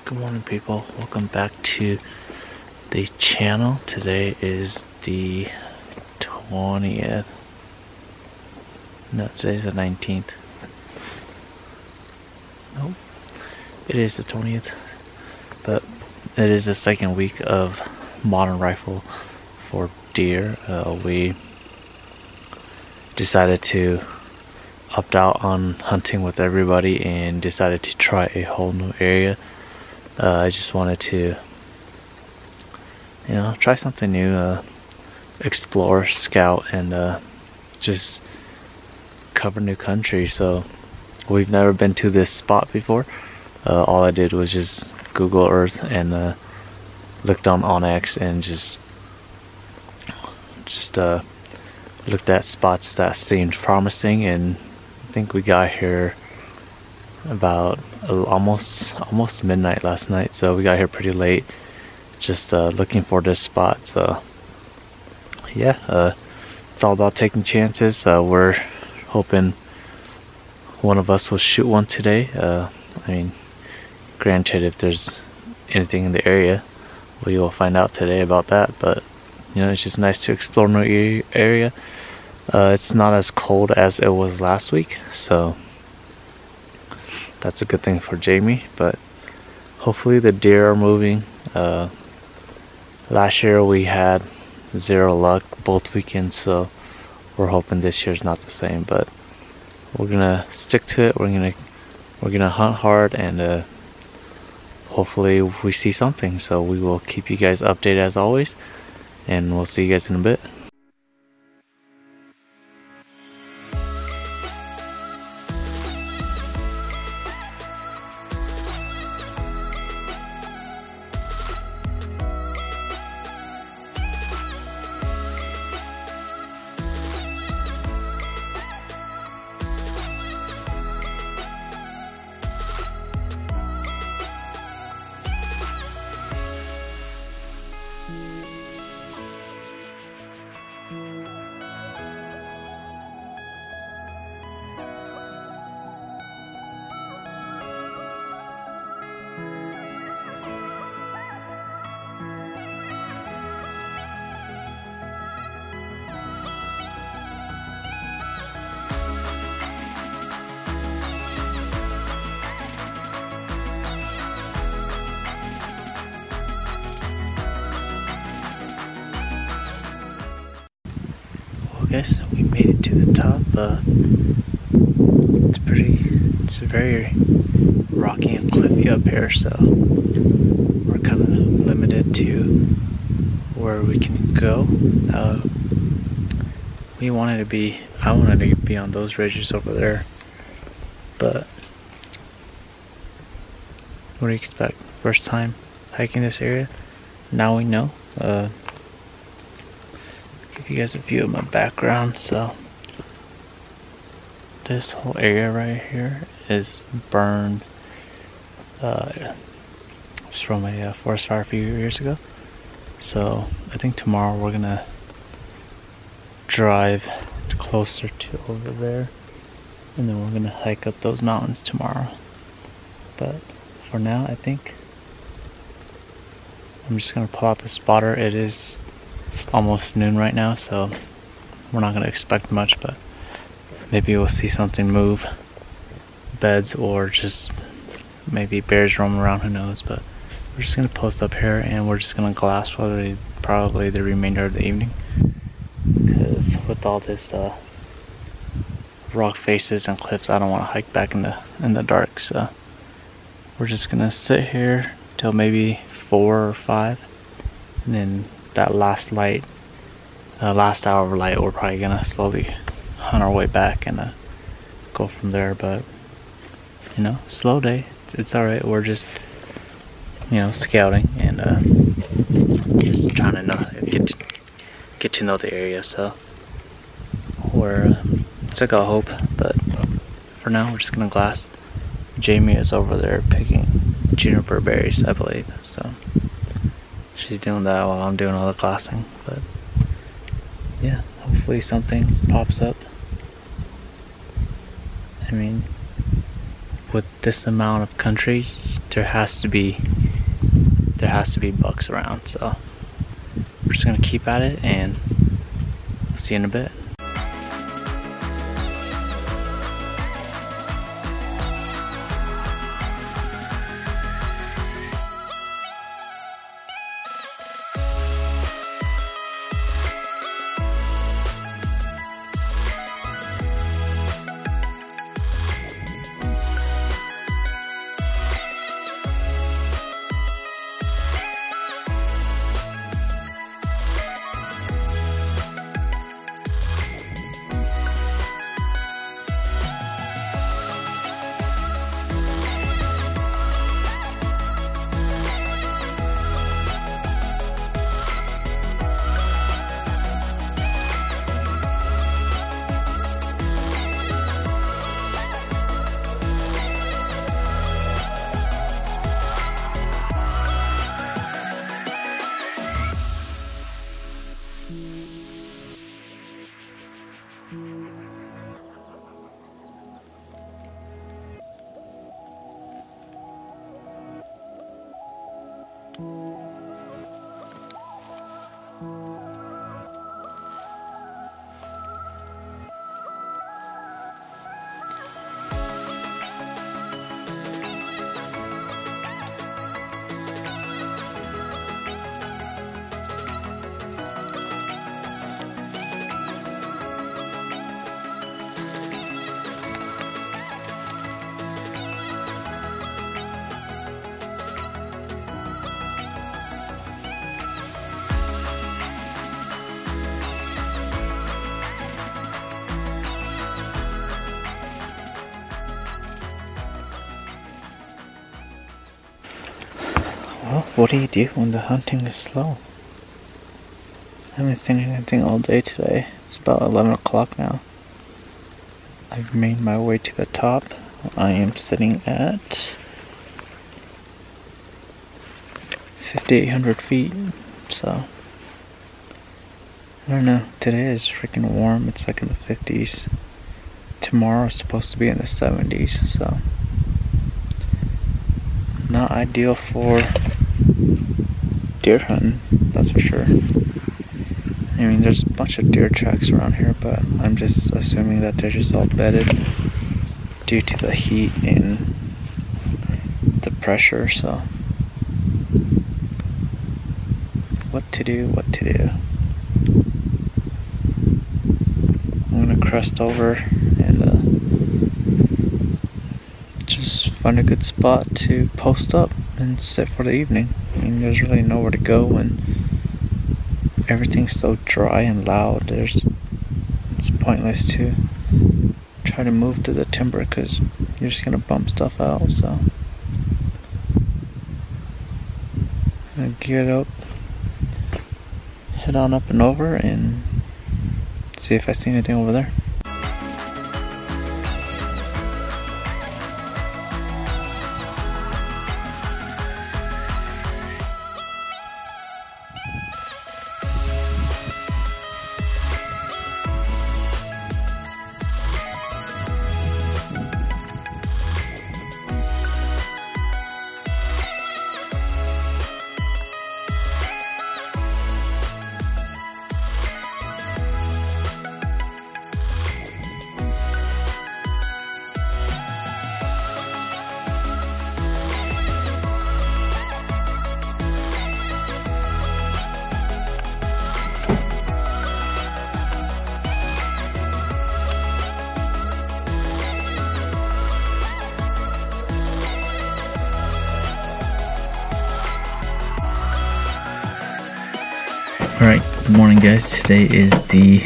Good morning, people. Welcome back to the channel. Today is the 20th. No, today's the 19th. Nope. It is the 20th. But it is the second week of modern rifle for deer. We decided to opt out on hunting with everybody and decided to try a whole new area. I just wanted to, try something new, explore, scout, and just cover new country. So we've never been to this spot before. All I did was just Google Earth and looked on Onyx and just looked at spots that seemed promising, and I think we got here about almost midnight last night, so we got here pretty late, just looking for this spot. So yeah, it's all about taking chances. We're hoping one of us will shoot one today. I mean, granted, if there's anything in the area, we will find out today about that, but it's just nice to explore new area. It's not as cold as it was last week, so that's a good thing for Jamie, but hopefully the deer are moving. Last year we had zero luck both weekends, so we're hoping this year's not the same, but we're gonna stick to it. We're gonna hunt hard, and hopefully we see something. So we will keep you guys updated as always, and we'll see you guys in a bit. Guys, we made it to the top. It's very rocky and cliffy up here, so we're kind of limited to where we can go. I wanted to be on those ridges over there, but what do you expect? First time hiking this area, now we know. Give you guys a view of my background. So this whole area right here is burned just from a forest fire a few years ago. So I think tomorrow we're gonna drive closer to over there, and then we're gonna hike up those mountains tomorrow. But for now, I think I'm just gonna pull out the spotter. It is almost noon right now, so we're not going to expect much, but maybe we'll see something move, beds, or just maybe bears roam around, who knows. But we're just going to post up here, and we're just going to glass for probably the remainder of the evening, because with all this rock faces and cliffs, I don't want to hike back in the dark. So we're just going to sit here till maybe 4 or 5, and then that last light, last hour of light, we're probably gonna slowly hunt our way back and go from there. But slow day. It's all right. We're just scouting and just trying to get to know the area. So it's like a hope, but for now we're just gonna glass. Jamie is over there picking juniper berries, I believe. So she's doing that while I'm doing all the glassing. But yeah, hopefully something pops up. I mean, with this amount of country, there has to be there has to be bucks around. So we're just gonna keep at it, and see you in a bit. Well, what do you do when the hunting is slow? I haven't seen anything all day today. It's about 11 o'clock now. I've made my way to the top. I am sitting at 5,800 feet, so I don't know. Today is freaking warm. It's like in the 50s. Tomorrow is supposed to be in the 70s, so not ideal for deer hunting, that's for sure. I mean, there's a bunch of deer tracks around here, but I'm just assuming that they're just all bedded due to the heat and the pressure, so what to do. I'm gonna crest over and just find a good spot to post up and sit for the evening. I mean, there's really nowhere to go when everything's so dry and loud. It's pointless to try to move to the timber because you're just gonna bump stuff out. So I'm gonna gear up, head on up and over, and see if I see anything over there. Alright, good morning guys. Today is the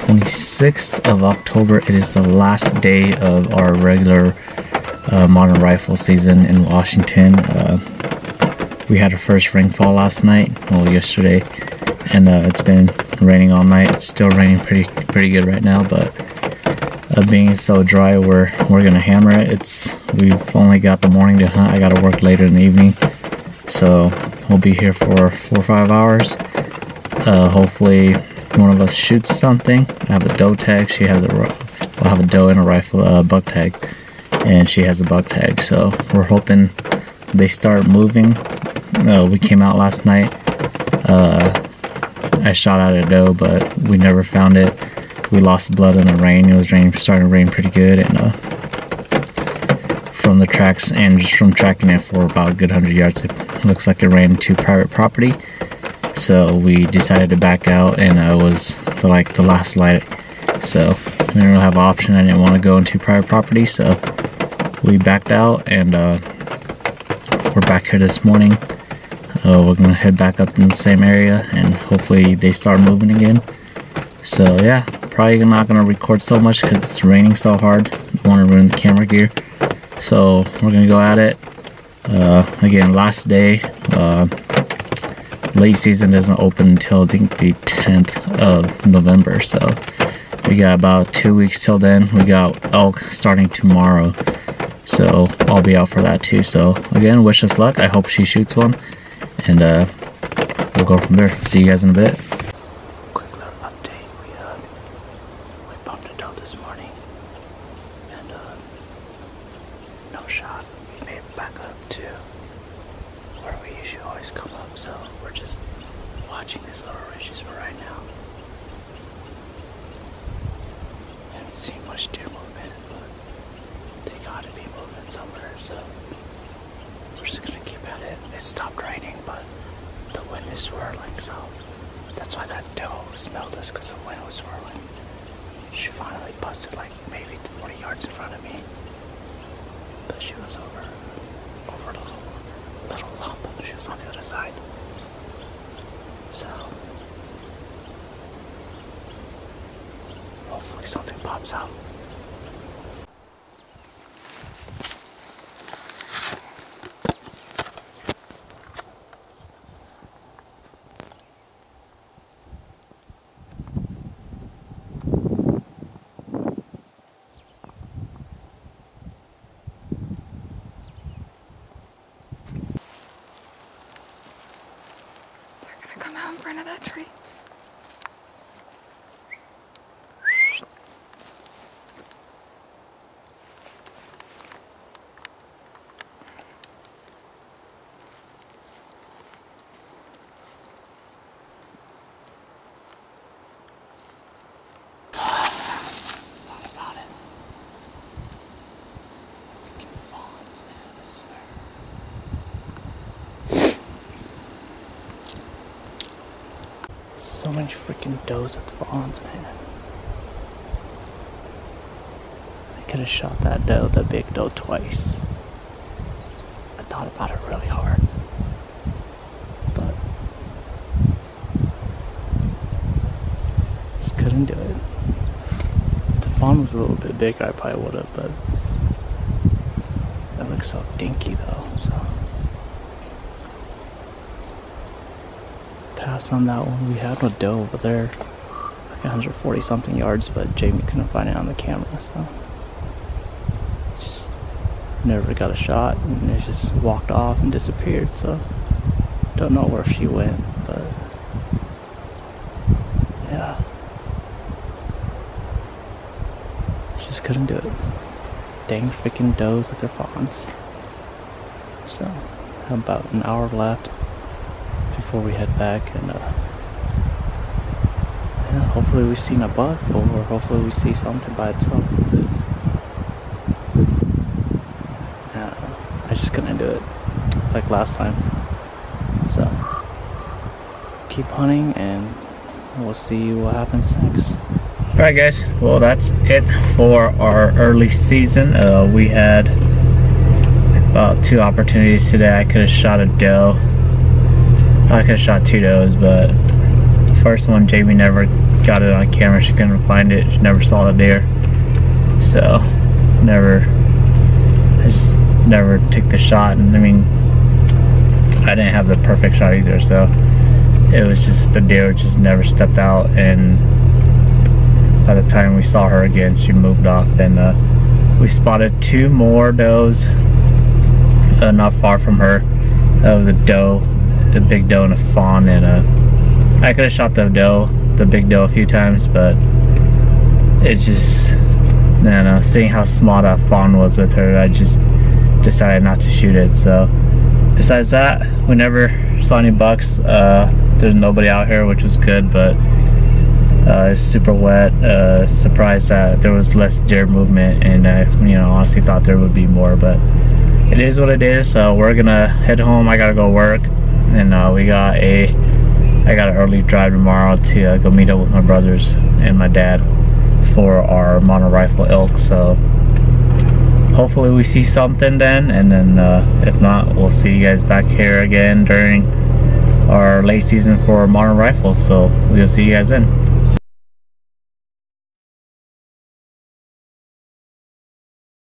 26th of October. It is the last day of our regular modern rifle season in Washington. We had our first rainfall last night, well yesterday, and it's been raining all night. It's still raining pretty good right now, but being so dry, we're gonna hammer it. We've only got the morning to hunt. I gotta work later in the evening, so we'll be here for 4 or 5 hours. Hopefully one of us shoots something. I have a doe tag. We'll have a doe and a rifle buck tag, and she has a buck tag. So we're hoping they start moving we came out last night. I shot at a doe, but we never found it. We lost blood in the rain. It was starting to rain pretty good, and from the tracks and just from tracking it for about a good 100 yards, it looks like it ran into private property. So we decided to back out, and it was the last light. So we didn't really have an option. I didn't want to go into private property, so we backed out, and we're back here this morning. We're gonna head back up in the same area, and hopefully they start moving again. So yeah, probably not gonna record so much because it's raining so hard. I want to ruin the camera gear. So we're gonna go at it. Again, last day. Late season doesn't open until I think the 10th of November. So we got about 2 weeks till then. We got elk starting tomorrow. So I'll be out for that too. So again, wish us luck. I hope she shoots one. And we'll go from there. See you guys in a bit. Quick little update. We bumped a doe this morning, and no shot. We made it back up to where we usually always come up. So we're just watching these little ridges for right now. Haven't seen much deer movement, but they gotta be moving somewhere. So we're just gonna keep at it. It stopped raining, but the wind is swirling, so that's why that doe smelled us, because the wind was swirling. She finally busted like maybe 40 yards in front of me, but she was over the little lump. She was on the other side. So hopefully something pops out. Come out in front of that tree. Thought about it. Fucking fawns, man, I swear. So many freaking does with fawns, man. I could have shot that doe, the big doe, twice. I thought about it really hard, but just couldn't do it. If the fawn was a little bit bigger, I probably would have, but that looks so dinky though, so. Pass on that one. We had a doe over there, like 140 something yards, but Jamie couldn't find it on the camera, so just never got a shot, and it just walked off and disappeared. So don't know where she went, but yeah, just couldn't do it. Dang freaking does with their fawns. So have about an hour left before we head back, and yeah, hopefully we see a buck, or hopefully we see something by itself. I just couldn't do it like last time, so keep hunting and we'll see what happens next. Alright guys, well that's it for our early season. We had about 2 opportunities today. I could have shot a doe. I could have shot 2 does, but the first one, Jamie never got it on camera. She couldn't find it. She never saw the deer. So, I just never took the shot. And I mean, I didn't have the perfect shot either. So, it was just the deer just never stepped out. And by the time we saw her again, she moved off. And we spotted 2 more does not far from her. That was a doe. A big doe and a fawn, and I could have shot the big doe a few times, but it just, I don't know, seeing how small that fawn was with her, I just decided not to shoot it. So decided besides that, we never saw any bucks. There's nobody out here, which was good, but it's super wet. Surprised that there was less deer movement, and I, you know, honestly thought there would be more, but it is what it is. So we're gonna head home. I gotta go work, and I got an early drive tomorrow to go meet up with my brothers and my dad for our mono rifle elk. So hopefully we see something then, and then if not, we'll see you guys back here again during our late season for mono rifle. So we'll see you guys then.